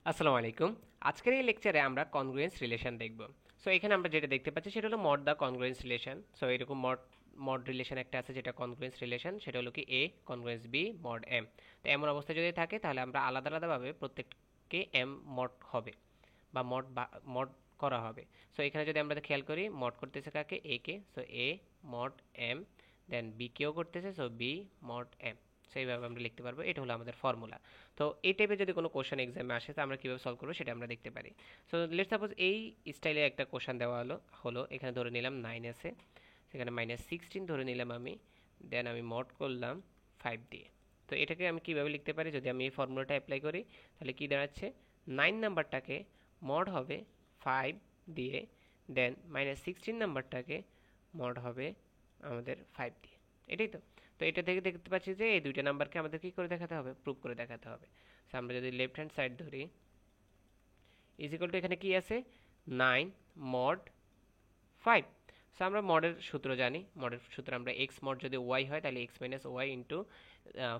আসসালামু আলাইকুম। আজকের এই লেকচারে আমরা কনগ্রুয়েন্স রিলেশন দেখব। সো এখানে আমরা যেটা দেখতে পাচ্ছি সেটা হলো মড দা কনগ্রুয়েন্স রিলেশন। সো এরকম মড মড রিলেশন একটা আছে যেটা কনগ্রুয়েন্স রিলেশন, সেটা হলো কি এ কনগ্রুয়েন্স বি মড এম। তো এমন অবস্থা যদি থাকে তাহলে আমরা আলাদা আলাদাভাবে প্রত্যেককে এম মড হবে বা মড করা হবে। সো এখানে যদি আমরা খেয়াল করি মড করতেছে কাকে, এ কে। So A mod M, then B কেও করতেছে, সো বি মড এম। সেইভাবে আমরা লিখতে পারবো, এটা হলো আমাদের ফর্মুলা। তো এই টাইপের যদি কোনো কোশ্চেন এক্সামে আসে তো আমরা কীভাবে সলভ করবো সেটা আমরা দেখতে পারি। সো লেট সাপোজ এই স্টাইলে একটা কোশ্চেন দেওয়া হলো এখানে ধরে নিলাম 9 আছে, সেখানে -16 ধরে নিলাম আমি, দেন আমি মড করলাম 5 দিয়ে। তো এটাকে আমি কীভাবে লিখতে পারি, যদি আমি এই ফর্মুলাটা অ্যাপ্লাই করি তাহলে কি দাঁড়াচ্ছে, 9 নাম্বারটাকে মড হবে 5 দিয়ে, দেন -16 নাম্বারটাকে মড হবে আমাদের 5 দিয়ে। এটাই তো। তো এটা থেকে দেখতে পাচ্ছি যে এই দুইটা নাম্বারকে আমাদের কি করে দেখাতে হবে, প্রুভ করে দেখাতে হবে। সো আমরা যদি লেফট হ্যান্ড সাইড ধরি, ইজ ইকুয়াল টু এখানে কি আছে, 9 মড 5। সো আমরা মডের সূত্র জানি, মডের সূত্র আমরা এক্স মড যদি ওয়াই হয় তাহলে x minus y into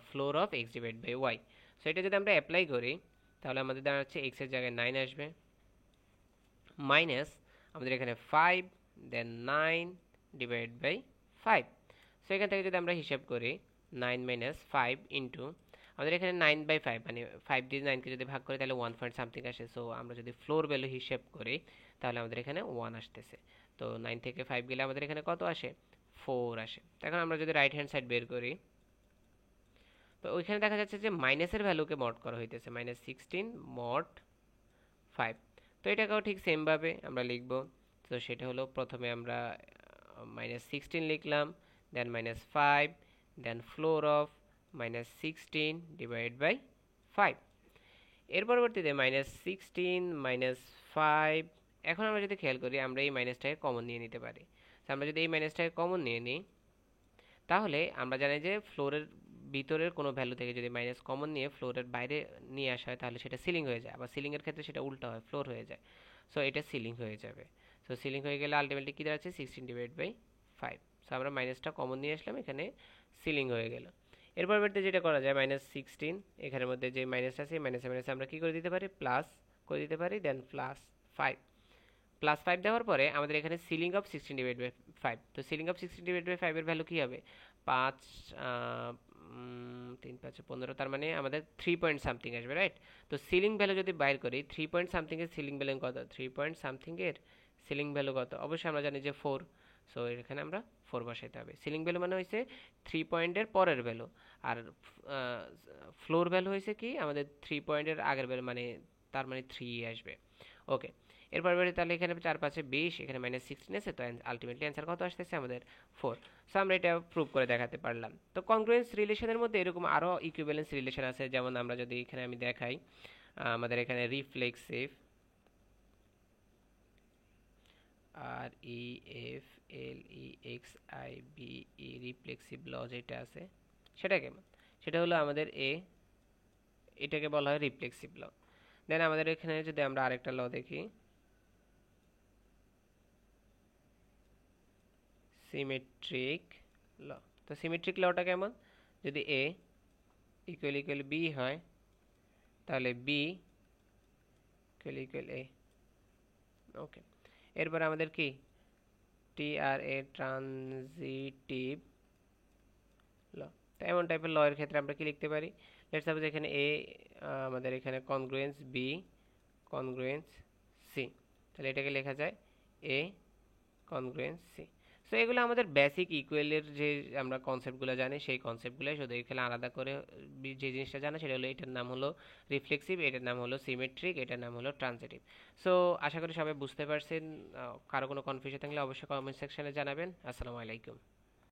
floor of x divide by y. So এটা যদি আমরা অ্যাপ্লাই করি তাহলে আমাদের দাঁড়াচ্ছে এক্সের জায়গায় 9 আসবে, মাইনাস আমাদের এখানে 5, দেন 9 ডিভাইড বাই 5। সো এখান থেকে যদি আমরা হিসাব করি 9 মাইনাস 5 ইন্টু আমাদের এখানে 9/5, মানে 5 দিয়ে 9কে যদি ভাগ করি তাহলে 1 পয়েন্ট সামথিং আসে। সো আমরা যদি ফ্লোর ভ্যালু হিসাব করি তাহলে আমাদের এখানে 1 আসতেছে। তো 9 থেকে 5 গেলে আমাদের এখানে কত আসে, 4 আসে। এখন আমরা যদি রাইট হ্যান্ড সাইড বের করি তো ওইখানে দেখা যাচ্ছে যে মাইনাসের ভ্যালুকে মড করা হইতেছে, -16 মড 5। তো এটাকেও ঠিক সেমভাবে আমরা লিখব। তো সেটা হলো প্রথমে আমরা -16 লিখলাম, দেন -5, দেন ফ্লোর অফ -16 ডিভাইড বাই 5। এর পরবর্তীতে -16 -5। এখন আমরা যদি খেয়াল করি আমরা এই মাইনাসটাকে কমন নিয়ে নিতে পারি। আমরা যদি এই মাইনাসটাকে কমন নিয়ে নিই তাহলে আমরা জানি যে ফ্লোরের ভিতরের কোনো ভ্যালু থেকে যদি মাইনাস কমন নিয়ে ফ্লোরের বাইরে নিয়ে আসা হয় তাহলে সেটা সিলিং হয়ে যায়, আবার সিলিংয়ের ক্ষেত্রে সেটা উল্টো হয়, ফ্লোর হয়ে যায়। সো এটা সিলিং হয়ে যাবে। সো সিলিং হয়ে গেলে আলটিমেটলি কী দাঁড়াচ্ছে, 16 ডিভাইড বাই 5। সো আমরা মাইনাসটা কমন নিয়ে আসলাম, এখানে সিলিং হয়ে গেল। এর পরবর্তীতে যেটা করা যায়, -16 এখানের মধ্যে যে মাইনাস আছে মাইনাসে মাইনাসে আমরা কী করে দিতে পারি, প্লাস করে দিতে পারি, দেন +5। +5 দেওয়ার পরে আমাদের এখানে সিলিং অফ 16 ডিভাইড বাই 5। তো সিলিং অফ 16 ডিভাইড বাই 5 এর ভ্যালু কী হবে, 5 3 5 15, তার মানে আমাদের 3 পয়েন্ট সামথিং আসবে, রাইট। তো সিলিং ভ্যালু যদি বাইর করি 3 পয়েন্ট সামথিং এর সিলিং ভ্যালু কত, 3 পয়েন্ট সামথিং এর সিলিং ভ্যালু কত, অবশ্যই আমরা জানি যে 4। সো এখানে আমরা 4 বসাইতে হবে। সিলিং ভ্যালু মানে হয়েছে 3 পয়েন্টের পরের ভ্যালু, আর ফ্লোর ভ্যালু হয়েছে কি আমাদের 3 পয়েন্টের আগের ভ্যালু, মানে তার মানে 3 আসবে। ওকে। এর পরবর্তী তাহলে এখানে 4 5 20, এখানে -16 আছে, তো আলটিমেটলি অ্যান্সার কত আসতেছে আমাদের 4। সো আমরা এটা প্রুভ করে দেখাতে পারলাম। তো কনগ্রুয়েন্স রিলেশনের মধ্যে এরকম আরও ইকুইভ্যালেন্স রিলেশন আছে, যেমন আমরা যদি এখানে আমি দেখাই আমাদের এখানে রিফ্লেক্সিভ, REFLEXIVE রিফ্লেক্সিভ ল যেটা আছে সেটা কেমন, সেটা হলো আমাদের এটাকে বলা হয় রিফ্লেক্সিভ ল। দেন আমাদের এখানে যদি আমরা আরেকটা ল দেখি, সিমেট্রিক ল। তো সিমেট্রিক লটা কেমন, যদি এ ইকুয়াল ইকুয়াল বি হয় তাহলে বি ইকুয়াল ইকুয়াল এ। ওকে। এরপর আমাদের কি TRA ট্রানজিটিভ ল। তো এমন টাইপের ল এর ক্ষেত্রে আমরা কি লিখতে পারি, লেটস সাপোজ এখানে এ, আমাদের এখানে কনগ্রুয়েন্স বি কনগ্রুয়েন্স সি, তাহলে এটাকে লেখা যায় এ কনগ্রুয়েন্স সি। সো এগুলো আমাদের বেসিক ইকুয়ালের যে আমরা কনসেপ্টগুলো জানি সেই কনসেপ্টগুলোই, শুধু এখানে আলাদা করে যে জিনিসটা জানা সেটা হলো এটার নাম হলো রিফ্লেক্সিভ, এটার নাম হলো সিমেট্রিক, এটার নাম হলো ট্রানজিটিভ। সো আশা করি সবাই বুঝতে পারছেন। কারো কোনো কনফিউশন থাকলে অবশ্যই কমেন্ট সেকশনে জানাবেন। আসসালামু আলাইকুম।